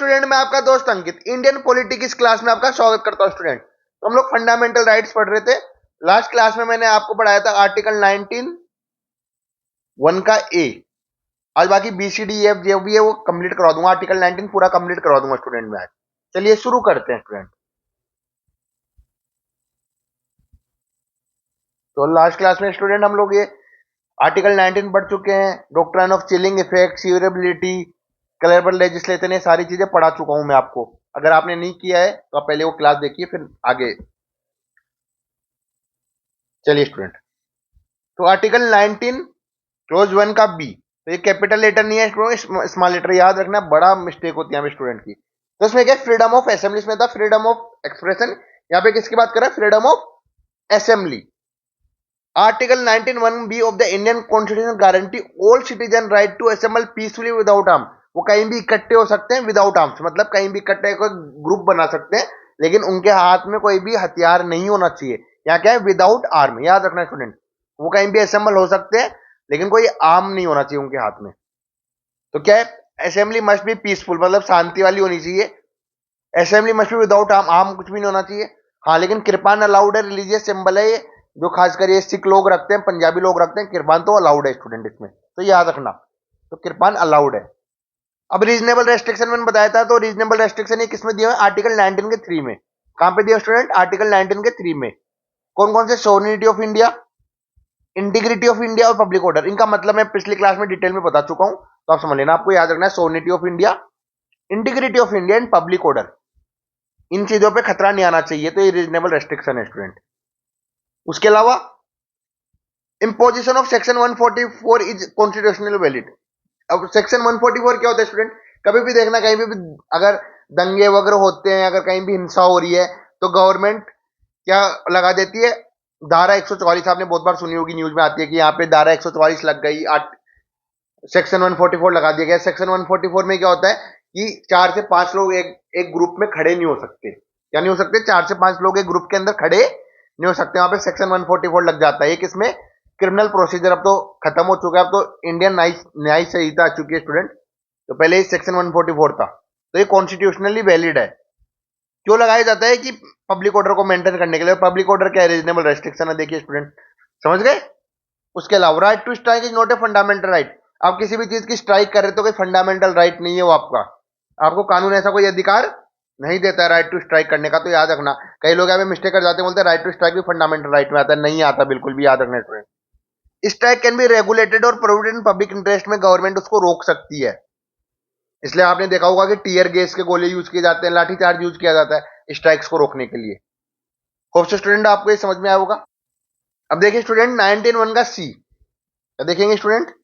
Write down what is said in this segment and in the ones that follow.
Student, मैं आपका दोस्त अंकित इंडियन पॉलिटी की इस क्लास में आपका स्वागत करता हूं स्टूडेंट। तो हम लोग फंडामेंटल राइट्स पढ़ रहे थे। लास्ट क्लास में मैंने आपको पढ़ाया था आर्टिकल 19 1 का ए। आज बाकी बी सी डी एफ जो भी है वो कंप्लीट करवा दूंगा। आर्टिकल 19 पूरा कंप्लीट करवा दूंगा स्टूडेंट में आज। चलिए शुरू करते हैं स्टूडेंट। तो लास्ट क्लास में स्टूडेंट हम लोग ये आर्टिकल 19 पढ़ चुके हैं। Doctrine of chilling effect, severability, colourable legislation, ये सारी चीजें पढ़ा चुका हूं मैं आपको। अगर आपने नहीं किया है तो आप पहले वो क्लास देखिए फिर आगे। चलिए स्टूडेंट, तो आर्टिकल 19 क्लोज 1 का बी, तो ये कैपिटल लेटर नहीं है, स्मॉल लेटर याद रखना, बड़ा मिस्टेक होती है स्टूडेंट की। तो इसमें क्या फ्रीडम ऑफ असेंबली, इसमें था फ्रीडम ऑफ एक्सप्रेशन। यहाँ पे किसकी बात कर रहा है? Freedom of assembly. Article 19(1)(b of the Indian constitution guarantee all citizen right to assemble peacefully without arm. वो कहीं भी इकट्ठे हो सकते हैं विदाउट आर्म्स, मतलब कहीं भी इकट्ठे कोई ग्रुप बना सकते हैं, लेकिन उनके हाथ में कोई भी हथियार नहीं होना चाहिए। यहाँ क्या है? विदाउट आर्म, याद रखना स्टूडेंट। वो कहीं भी असेंबल हो सकते हैं लेकिन कोई आर्म नहीं होना चाहिए उनके हाथ में। तो क्या है? असेंबली मस्ट बी पीसफुल, मतलब शांति वाली होनी चाहिए। Assembly must be without arm, arm कुछ भी नहीं होना चाहिए। हाँ, लेकिन कृपान अलाउड है, रिलीजियस सिंबल है ये, जो खासकर ये सिख लोग रखते हैं, पंजाबी लोग रखते हैं। कृपान तो अलाउड है स्टूडेंट इसमें, तो याद रखना। तो कृपान अलाउड है। अब रीजनेबल रेस्ट्रिक्शन मैंने बताया था, तो रीजनेबल रेस्ट्रिक्शन ये किसमें दिया है? आर्टिकल 19 के 3 में। कहां पे दिया स्टूडेंट? आर्टिकल 19 के 3 में। कौन कौन से? Sovereignty of India, integrity of India और पब्लिक ऑर्डर। इनका मतलब मैं पिछली क्लास में डिटेल में बता चुका हूं, तो आप समझ लेना। आपको याद रखना है sovereignty of India, integrity of India and public order. इन चीजों पे खतरा नहीं आना चाहिए, तो ये रीजनेबल रेस्ट्रिक्शन है स्टूडेंट। उसके अलावा imposition of section 144 is constitutional valid. अब सेक्शन 144 क्या होता है स्टूडेंट? कभी भी देखना, कहीं भी अगर दंगे वगैरह होते हैं, अगर कहीं भी हिंसा हो रही है, तो गवर्नमेंट क्या लगा देती है? धारा 144। आपने बहुत बार सुनी होगी, न्यूज में आती है कि यहाँ पे धारा 144 लग गई, सेक्शन 144 लगा दिया गया। सेक्शन 144 में क्या होता है कि 4 से 5 लोग एक ग्रुप में खड़े नहीं हो सकते। क्या नहीं हो सकते? 4 से 5 लोग एक ग्रुप के अंदर खड़े नहीं हो सकते। वहां पे सेक्शन 144 लग जाता है। ये किसमें? Criminal procedure. अब तो खत्म हो चुका है, अब तो इंडियन न्याय संहिता आ चुकी है स्टूडेंट। तो पहले ही सेक्शन 144 था, तो ये कॉन्स्टिट्यूशनली वैलिड है। क्यों लगाया जाता है? कि पब्लिक ऑर्डर को मेंटेन करने के लिए। पब्लिक ऑर्डर क्या है? रीजनेबल रेस्ट्रिक्शन है। देखिए स्टूडेंट, समझ गए? उसके अलावा right to strike is not a fundamental right. आप किसी भी चीज की स्ट्राइक कर रहे तो कोई फंडामेंटल राइट नहीं है वो आपका। आपको कानून ऐसा कोई अधिकार नहीं देता है राइट टू स्ट्राइक करने का, तो याद रखना। कई लोग यहाँ पे मिस्टेक कर जाते हैं, बोलते हैं राइट टू स्ट्राइक भी फंडामेंटल राइट में आता है। नहीं आता, बिल्कुल भी, याद रखना student. Strike can be regulated और प्रोविडेड इन पब्लिक इंटरेस्ट में गवर्नमेंट उसको रोक सकती है। इसलिए आपने देखा होगा कि टीयर गैस के गोले यूज किए जाते हैं, लाठी चार्ज यूज किया जाता है स्ट्राइक्स को रोकने के लिए। होप से स्टूडेंट आपको ये समझ में आया होगा। अब देखिए स्टूडेंट 19(1) का सी, देखेंगे स्टूडेंट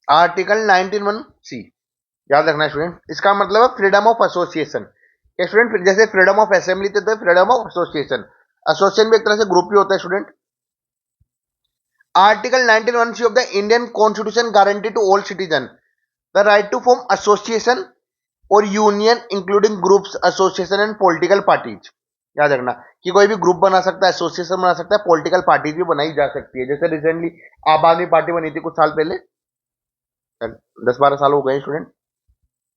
आर्टिकल 19(1) सी। याद रखना स्टूडेंट, इसका मतलब है फ्रीडम ऑफ एसोसिएशन। स्टूडेंट जैसे फ्रीडम ऑफ असेंबली थे, तो फ्रीडम ऑफ एसोसिएशन। एसोसिएशन भी एक तरह से ग्रुप ही होता है student. Article 19(1) C of the Indian constitution guarantee to all citizen the right to form association और union including groups, association and political parties. याद रखना कि कोई भी ग्रुप बना सकता है, एसोसिएशन बना सकता है, पॉलिटिकल पार्टीज भी बनाई जा सकती है। जैसे रिसेंटली आम आदमी पार्टी बनी थी कुछ साल पहले, 10-12 साल हो गए स्टूडेंट।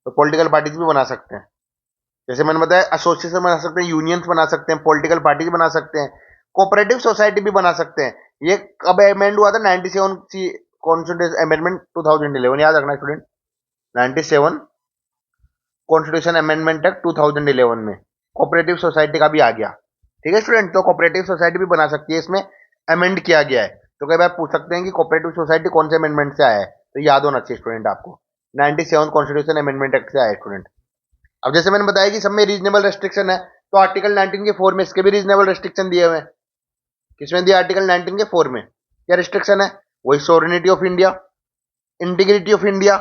तो पॉलिटिकल पार्टीज भी बना सकते हैं। जैसे मैंने बताया, एसोसिएशन बना सकते हैं, यूनियंस बना सकते हैं, पॉलिटिकल पार्टीज बना सकते हैं, कोऑपरेटिव सोसाइटी भी बना सकते हैं। ये कब अमेंड हुआ था? 97 कॉन्स्टिट्यूशन अमेंडमेंट 2011। याद रखना स्टूडेंट, 97 कॉन्स्टिट्यूशन अमेंडमेंट एक्ट 2011 में कोऑपरेटिव सोसाइटी का भी आ गया। ठीक है स्टूडेंट, तो कोऑपरेटिव सोसाइटी भी बना सकती है, इसमें अमेंड किया गया है। तो कई बार पूछ सकते हैं कि कोऑपरेटिव सोसाइटी कौन से अमेंडमेंट से आया है, तो याद होना चाहिए स्टूडेंट आपको, 97 कॉन्स्टिट्यूशन अमेंडमेंट एक्ट से आया है स्टूडेंट। अब जैसे मैंने बताया कि सब में रीजनेबल रेस्ट्रिक्शन है, तो आर्टिकल 19 के 4 में इसके भी रीजनेबल रेस्ट्रिक्शन दिए हुए हैं। किसमें दिया? आर्टिकल 19 के 4 में। क्या रिस्ट्रिक्शन है? वही sovereignty of India, integrity of India,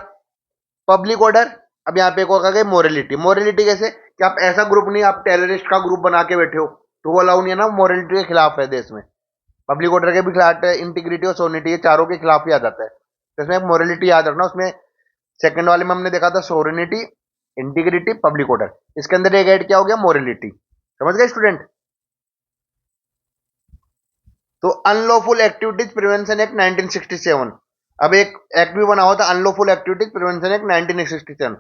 public order. अब यहाँ पे एक होगा मोरलिटी। मोरलिटी कैसे? कि आप ऐसा ग्रुप नहीं, आप टेररिस्ट का ग्रुप बना के बैठे हो, तो वो अलाउ नहीं है ना, मोरलिटी के खिलाफ है देश में। पब्लिक ऑर्डर के भी खिलाफ है, इंटीग्रिटी और सोवरेनिटी, ये चारों के खिलाफ ही आ जाता है। तो इसमें मोरलिटी याद रखना। उसमें सेकंड वाले में हमने देखा था सोवरेनिटी, इंटीग्रिटी, पब्लिक ऑर्डर। इसके अंदर एक ऐड क्या हो गया? मोरलिटी। समझ गए स्टूडेंट? तो अनलॉफुल एक्टिविटीज प्रिवेंशन एक्ट 1967। अब एक एक्ट भी बना हुआ था, unlawful activities prevention act 1967।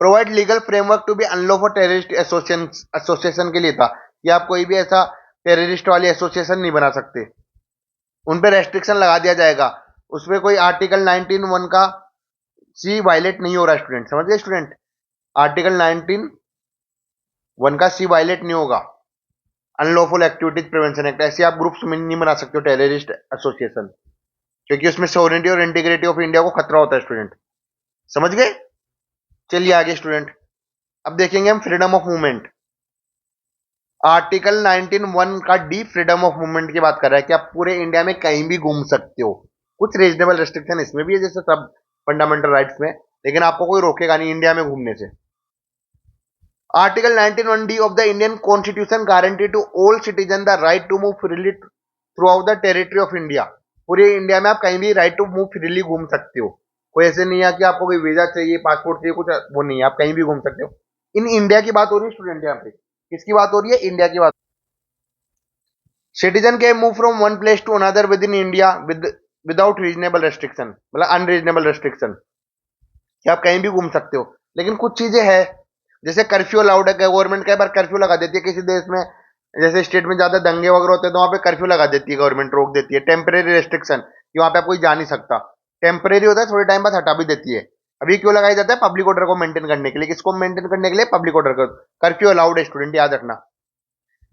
Provide legal framework to be unlawful terrorist association के लिए था कि आप कोई भी ऐसा टेररिस्ट वाली एसोसिएशन नहीं बना सकते, उन पे रेस्ट्रिक्शन लगा दिया जाएगा। उसमें कोई आर्टिकल 19(1) का सी वायलेट नहीं हो रहा स्टूडेंट, समझ गए स्टूडेंट? आर्टिकल 19(1) का सी वायलेट नहीं होगा। अनलॉफुल एक्टिविटीज प्रिवेंशन एक्ट, ऐसे आप ग्रुप्स में नहीं बना सकते हो टेररिस्ट एसोसिएशन, क्योंकि उसमें सोवरेनिटी और इंटीग्रिटी ऑफ इंडिया को खतरा होता है स्टूडेंट, समझ गए? चलिए आगे स्टूडेंट, अब देखेंगे हम फ्रीडम ऑफ मूवमेंट। आर्टिकल 19(1) का डी फ्रीडम ऑफ मूवमेंट की बात कर रहा है कि आप पूरे इंडिया में कहीं भी घूम सकते हो। कुछ रीजनेबल रेस्ट्रिक्शन इसमें भी है जैसे सब फंडामेंटल राइट्स में, लेकिन आपको कोई रोकेगा नहीं इंडिया में घूमने से। Article 19(1) of the Indian constitution guarantee to all citizen the right to move freely throughout the territory of India. पूरे इंडिया में आप कहीं भी राइट टू मूव फ्रीली घूम सकते हो, कोई ऐसे नहीं है कि आपको कोई वीजा चाहिए, पासपोर्ट चाहिए, कुछ वो नहीं है, आप कहीं भी घूम सकते हो। इन इंडिया की बात हो रही है स्टूडेंट, यहाँ पे किसकी बात हो रही है? इंडिया की बात। Citizen can move from one place to another within India without reasonable restriction, मतलब अनरीजनेबल रेस्ट्रिक्शन, कि आप कहीं भी घूम सकते हो। लेकिन कुछ चीजें हैं, जैसे कर्फ्यू अलाउड है, गवर्नमेंट कई बार कर्फ्यू लगा देती है किसी देश में, जैसे स्टेट में ज्यादा दंगे वगैरह होते हैं तो वहां पे कर्फ्यू लगा देती है गवर्नमेंट, रोक देती है। टेम्परेरी रेस्ट्रिक्शन, कि वहां पे आप कोई जा नहीं सकता, टेम्परेरी होता है, थोड़े टाइम बाद हटा भी देती है। अभी क्यों लगाया जाता है? पब्लिक ऑर्डर को मेंटेन करने के लिए। किसको मेंटेन करने के लिए? पब्लिक ऑर्डर को। कर्फ्यू अलाउड है स्टूडेंट, याद रखना।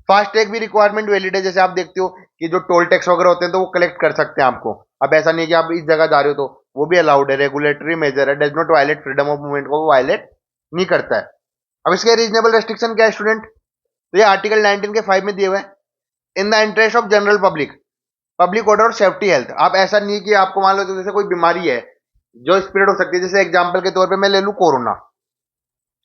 फास्ट टैग भी रिक्वायरमेंट वैलिड है, जैसे आप देखते हो कि जो टोल टैक्स वगैरह होते हैं तो वो कलेक्ट कर सकते हैं आपको। अब ऐसा नहीं है कि आप इस जगह जा रहे हो तो वो भी अलाउड है, रेगुलेटरी मेजर है, does not violate freedom of movement को, वो वायलेट नहीं करता है। अब इसके रीजनेबल रेस्ट्रिक्शन क्या है स्टूडेंट? तो ये आर्टिकल 19 के 5 में दिए हुए हैं। In the interest of general public, public order और सेफ्टी हेल्थ। आप ऐसा नहीं कि आपको मान लो तो जैसे कोई बीमारी है जो स्प्रेड हो सकती है, जैसे एग्जाम्पल के तौर पर मैं ले लूं कोरोना।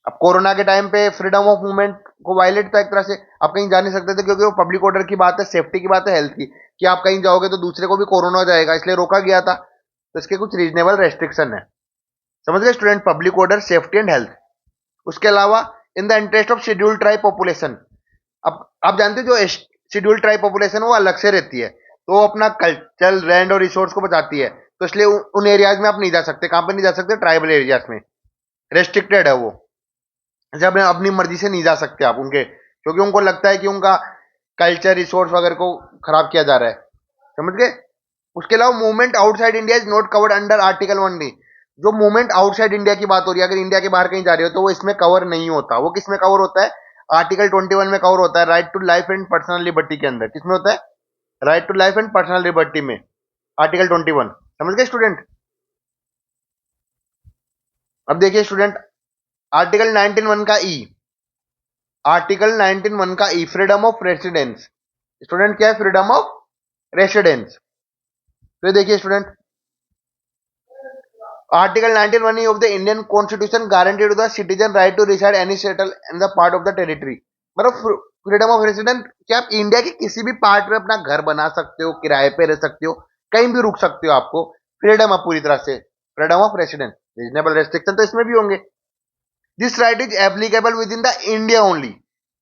अब कोरोना के टाइम पे फ्रीडम ऑफ मूवमेंट को वायलेट था एक तरह से, आप कहीं जा नहीं सकते थे क्योंकि वो पब्लिक ऑर्डर की बात है, सेफ्टी की बात है, हेल्थ की, कि आप कहीं जाओगे तो दूसरे को भी कोरोना हो जाएगा, इसलिए रोका गया था। तो इसके कुछ रीजनेबल रेस्ट्रिक्शन है, समझ गए student? Public order, safety and health. उसके अलावा in the interest of scheduled tribe population. अब आप जानते हो जो शेड्यूल्ड ट्राइब पॉपुलेशन है वो अलग से रहती है, तो वो अपना कल्चर, लैंड और रिसोर्स को बचाती है, तो इसलिए उन एरियाज में आप नहीं जा सकते। कहां पर नहीं जा सकते? ट्राइबल एरियाज में, रेस्ट्रिक्टेड है वो। जब अपनी मर्जी से नहीं जा सकते आप उनके, क्योंकि उनको लगता है कि उनका कल्चर, रिसोर्स वगैरह को खराब किया जा रहा है, समझ गए? उसके अलावा movement outside India is not covered under article 1D। जो मूवमेंट आउटसाइड इंडिया की बात हो रही है, अगर इंडिया के बाहर कहीं जा रहे हो तो वो इसमें कवर नहीं होता। वो किस में कवर होता है? आर्टिकल 21 में कवर होता है, right to life and personal liberty के अंदर। किसमें होता है? Right to life and personal liberty में, आर्टिकल 21, समझ गए स्टूडेंट? अब देखिए स्टूडेंट, आर्टिकल 19(1) का ई, आर्टिकल 19(1) का E, freedom of residence. Student क्या है? Freedom of residence. तो देखिए student, article 19(1) of the Indian constitution guarantee to the citizen right to reside any settle in the part of the territory. मतलब freedom of residence, क्या आप India के किसी भी पार्ट में अपना घर बना सकते हो, किराए पे रह सकते हो, कहीं भी रुक सकते हो, आपको फ्रीडम है पूरी तरह से, freedom of residence. Reasonable restriction तो इसमें भी होंगे। This right is applicable with in the India only.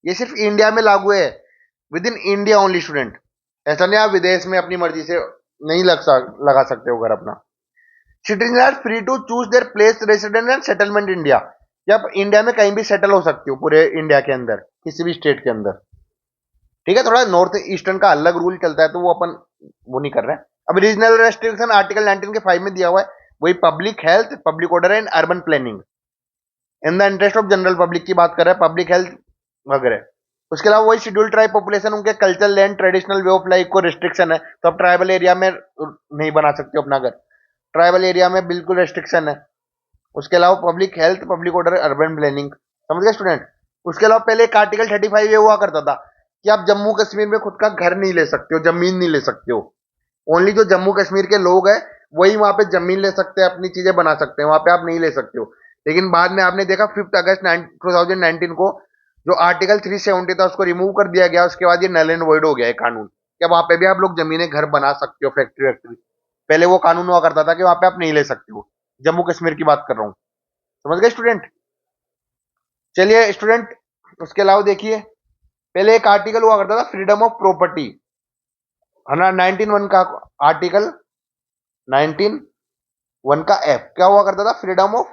ये सिर्फ इंडिया में लागू है, with in India only student. ऐसा नहीं आप विदेश में अपनी मर्जी से नहीं लगा सकते हो घर अपना। Citizen are free to choose their place residence and settlement India. या आप इंडिया में कहीं भी सेटल हो सकते हो, पूरे इंडिया के अंदर किसी भी स्टेट के अंदर, ठीक है? थोड़ा नॉर्थ ईस्टर्न का अलग रूल चलता है तो वो अपन वो नहीं कर रहे हैं। अब रीजनल रेस्ट्रिक्शन आर्टिकल 19 के 5 में दिया हुआ है, वही public health, public order and urban planning, in the interest of general public की बात कर रहे हैं, पब्लिक हेल्थ वगैरह। उसके अलावा वही शेड्यूल ट्राइब पॉपुलेशन, उनके culture, land, traditional way of life को रिस्ट्रिक्शन है, तो आप ट्राइबल एरिया में नहीं बना सकते अपना घर, ट्राइबल एरिया में बिल्कुल रेस्ट्रिक्शन है। उसके अलावा public health, public order, urban planning, समझ गए स्टूडेंट? उसके अलावा पहले एक आर्टिकल 35 ये हुआ करता था कि आप जम्मू कश्मीर में खुद का घर नहीं ले सकते हो, जमीन नहीं ले सकते हो। ओनली जो जम्मू कश्मीर के लोग हैं वही वहां पे जमीन ले सकते हैं, अपनी चीजें बना सकते हैं, वहां पे आप नहीं ले सकते हो। लेकिन बाद में आपने देखा 5 अगस्त 2019 को जो आर्टिकल 370 था उसको रिमूव कर दिया गया। उसके बाद ये नल एंड वॉइड हो गया है कानून, क्या वहां पे भी आप लोग जमीनें, घर बना सकते हो, फैक्ट्री वैक्ट्री। पहले वो कानून हुआ करता था कि वहां पे आप नहीं ले सकते हो। जम्मू कश्मीर की बात कर रहा हूँ, समझ गए स्टूडेंट? चलिए स्टूडेंट, उसके अलावा देखिए, पहले एक आर्टिकल हुआ करता था फ्रीडम ऑफ प्रॉपर्टी, है ना, 19(1) का आर्टिकल 19(1) का एफ क्या हुआ करता था? Freedom of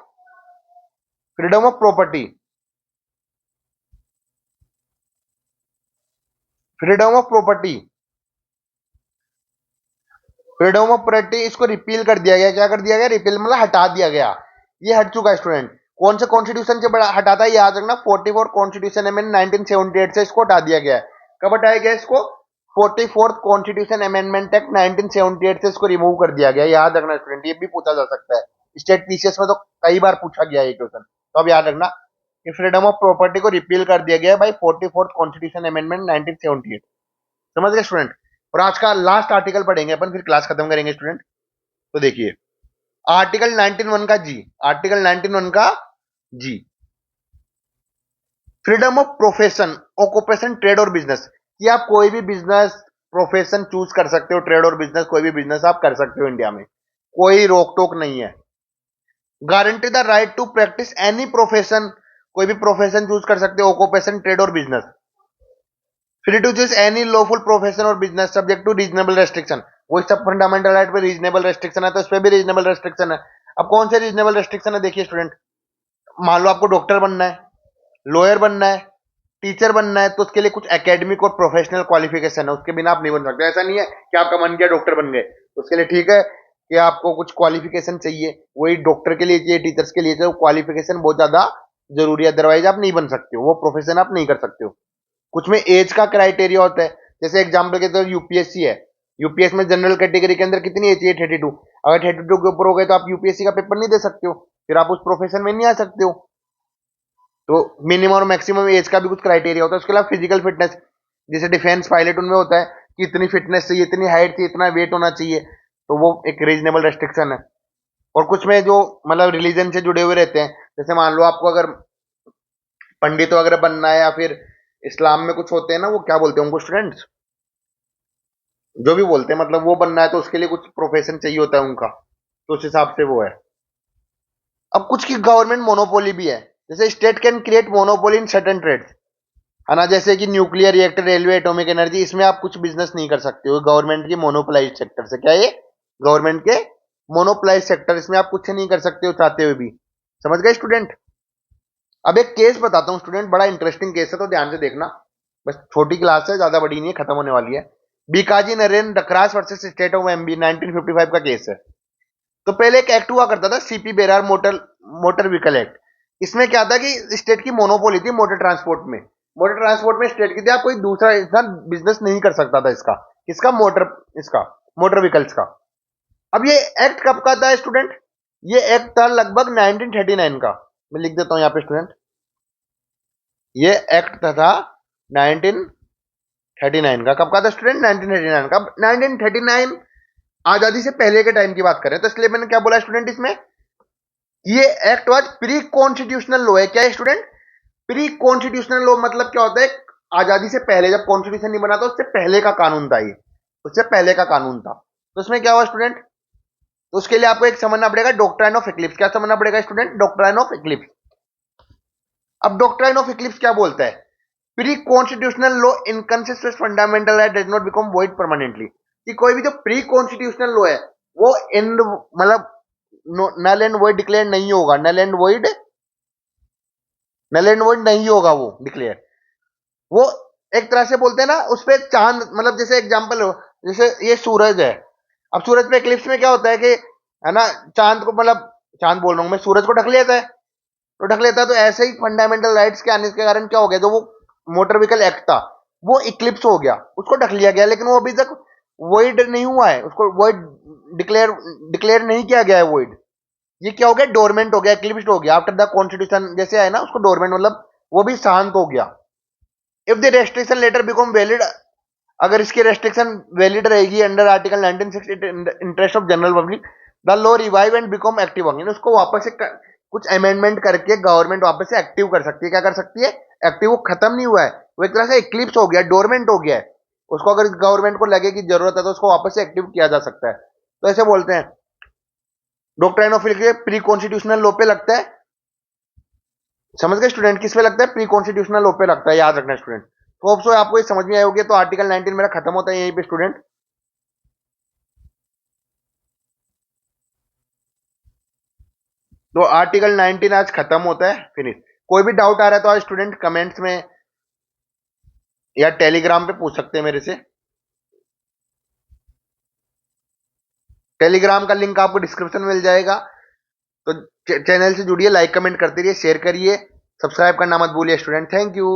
freedom of property, freedom of property, freedom of property इसको रिपील कर दिया गया। क्या कर दिया गया? रिपील मतलब हटा दिया गया। ये हट चुका है स्टूडेंट। कौन से कॉन्स्टिट्यूशन से बड़ा हटाता है? याद रखना 44 कॉन्स्टिट्यूशन अमेंडमेंट 1978 से इसको हटा दिया गया है। कब हटाया गया इसको? 44th कॉन्स्टिट्यूशन अमेंडमेंट एक्ट 1978 से इसको रिमूव कर दिया गया। याद रखना स्टूडेंट, ये भी पूछा जा सकता है। स्टेट पीसीएस में तो कई बार पूछा गया है क्वेश्चन, तो अब याद रखना कि फ्रीडम ऑफ प्रॉपर्टी को रिपील कर दिया गया बाई 44th कॉन्स्टिट्यूशन अमेंडमेंट 1978। समझ गए स्टूडेंट? और आज का लास्ट आर्टिकल पढ़ेंगे अपन, फिर क्लास खत्म करेंगे स्टूडेंट। तो देखिए आर्टिकल 19(1) का जी, आर्टिकल 19(1) का G, freedom of profession, occupation, trade और बिजनेस, कि आप कोई भी बिजनेस प्रोफेशन चूज कर सकते हो, ट्रेड और बिजनेस कोई भी बिजनेस आप कर सकते हो इंडिया में, कोई रोक टोक नहीं है। Guarantee the right to practise any profession, कोई भी प्रोफेशन चूज कर सकते हो, ऑक्यूपेशन, ट्रेड और business. Free to choose any lawful profession और business subject to reasonable restriction, वो सब फंडामेंटल राइट पे रीजनेबल रेस्ट्रिक्शन है, तो इस पे भी रीजनेबल रेस्ट्रिक्शन है। अब कौन से रीजनेबल रेस्ट्रिक्शन है? देखिए स्टूडेंट, मान लो आपको डॉक्टर बनना है, लॉयर बनना है, टीचर बनना है, तो उसके लिए कुछ एकेडमिक और प्रोफेशनल क्वालिफिकेशन है, उसके बिना आप नहीं बन सकते। ऐसा नहीं है कि आपका मन किया डॉक्टर बन गए, तो उसके लिए ठीक है कि आपको कुछ क्वालिफिकेशन चाहिए, वही डॉक्टर के लिए चाहिए, टीचर्स के लिए चाहिए, क्वालिफिकेशन बहुत ज्यादा जरूरी है, अदरवाइज आप नहीं बन सकते हो, वो प्रोफेशन आप नहीं कर सकते हो। कुछ में एज का क्राइटेरिया होता है, जैसे एग्जाम्पल के तौर यूपीएससी है, यूपीएस में जनरल कैटेगरी के अंदर कितनी एज चाहिए? 32। अगर 32 के ऊपर हो गए तो आप यूपीएससी का पेपर नहीं दे सकते हो, फिर आप उस प्रोफेशन में नहीं आ सकते हो। तो मिनिमम और मैक्सिमम एज का भी कुछ क्राइटेरिया होता है। उसके अलावा फिजिकल फिटनेस, जैसे डिफेंस पायलट उनमें होता है कि इतनी फिटनेस चाहिए, इतनी हाइट चाहिए, इतना वेट होना चाहिए, तो वो एक रीजनेबल रेस्ट्रिक्शन है। और कुछ में जो मतलब रिलीजन से जुड़े हुए रहते हैं, जैसे मान लो आपको अगर पंडित वगैरह बनना है, या फिर इस्लाम में कुछ होते हैं ना, वो क्या बोलते हैं उनको स्टूडेंट्स, जो भी बोलते हैं, मतलब वो बनना है, तो उसके लिए कुछ प्रोफेशन चाहिए होता है उनका, तो उस हिसाब से वो है। अब कुछ की गवर्नमेंट मोनोपोली भी है, जैसे state can create monopoly in certain trades, है ना, जैसे कि nuclear reactor, railway, atomic energy, इसमें आप कुछ बिजनेस नहीं कर सकते हो गवर्नमेंट की मोनोपोलाइज सेक्टर से। क्या ये? गवर्नमेंट के मोनोपोलाइज सेक्टर, इसमें आप कुछ नहीं कर सकते हो चाहते हुए भी। समझ गए स्टूडेंट? अब एक केस बताता हूँ स्टूडेंट, बड़ा इंटरेस्टिंग केस है, तो ध्यान से देखना। बस छोटी क्लास है, ज्यादा बड़ी नहीं है, खत्म होने वाली है। Bhikaji Naren Dhakras versus state of MB 1955 का केस है। तो पहले एक एक्ट हुआ करता था, CP Berar motor motor vehicle act. इसमें क्या था कि स्टेट की मोनोपोली थी मोटर ट्रांसपोर्ट में, मोटर ट्रांसपोर्ट में स्टेट की थी, आप कोई दूसरा इंसान बिजनेस नहीं कर सकता था इसका, इसका मोटर, इसका मोटर व्हीकल्स का। अब ये एक्ट कब का था स्टूडेंट? ये एक्ट था लगभग 1939 का। मैं लिख देता हूं यहाँ पे स्टूडेंट, ये एक्ट था 1939 का। कब का था स्टूडेंट? 1939 का। 1939 आजादी से पहले के टाइम की बात करें, तो इसलिए मैंने क्या बोला स्टूडेंट इसमें, ये act was pre constitutional law है। क्या है स्टूडेंट? प्री कॉन्स्टिट्यूशनल लॉ मतलब क्या होता है? आजादी से पहले, जब कॉन्स्टिट्यूशन नहीं बना था उससे पहले का कानून था ये, उससे पहले का कानून था। तो उसमें क्या हुआ स्टूडेंट? तो उसके लिए आपको एक समझना पड़ेगा, डॉक्ट्राइन ऑफ इक्लिप्स। क्या समझना पड़ेगा स्टूडेंट? Doctrine of Eclipse. अब डॉक्ट्राइन ऑफ इक्लिप्स क्या बोलता है? Pre constitutional law inconsistent fundamental right does not become void permanently, कि कोई भी जो प्री कॉन्स्टिट्यूशनल लॉ है वो इन मतलब नल एंड वॉइड डिक्लेयर नहीं होगा, null and void, null and void नहीं होगा वो डिक्लेयर। वो एक तरह से बोलते हैं ना, उस पर चांद, मतलब जैसे एग्जांपल हो, जैसे ये सूरज है, अब सूरज पे इक्लिप्स में क्या होता है कि, है ना, चांद को, मतलब चांद बोल रहा हूं मैं, सूरज को ढक लेता है, तो ढक लेता है। तो ऐसे ही फंडामेंटल राइट्स के आने के कारण क्या हो गया, जो वो मोटर व्हीकल एक्ट था वो इक्लिप्स हो गया, उसको ढक लिया गया, लेकिन वो अभी तक वॉइड नहीं हुआ है, उसको वॉइड डिक्लेयर डिक्लेयर नहीं किया गया है वॉइड। ये क्या हो गया? डोरमेंट हो गया, इक्लिप्स हो गया। आफ्टर द कॉन्स्टिट्यूशन जैसे आया ना, उसको डोरमेंट मतलब वो भी शांत हो गया। If the restriction letter become valid, अगर इसकी रेस्ट्रिक्शन वैलिड रहेगी under article 1960 interest of general public, the law revive and become active again, उसको वापस से कुछ अमेंडमेंट करके गवर्नमेंट वापस से एक्टिव कर सकती है। क्या कर सकती है? एक्टिव। वो खत्म नहीं हुआ है, वो एक तरह से इक्लिप्स हो गया, डोरमेंट हो गया है। उसको अगर गवर्नमेंट को लगे कि जरूरत है तो उसको वापस से एक्टिव किया जा सकता है। तो ऐसे बोलते हैं doctrine of pre constitutional law पे लगता है। समझ गए स्टूडेंट? किस पे लगता है? प्री कॉन्स्टिट्यूशनल लॉ पे लगता है, याद रखना स्टूडेंट। तो होप सो आपको ये समझ में आई होगी। तो आर्टिकल 19 मेरा खत्म होता है यहीं पे स्टूडेंट। तो आर्टिकल 19 आज खत्म होता है, फिनिश। कोई भी डाउट आ रहा है तो आज स्टूडेंट कमेंट्स में या टेलीग्राम पे पूछ सकते हैं मेरे से। टेलीग्राम का लिंक आपको डिस्क्रिप्शन में मिल जाएगा। तो चैनल से जुड़िए, लाइक कमेंट करते रहिए, शेयर करिए, सब्सक्राइब करना मत भूलिए स्टूडेंट। Thank you.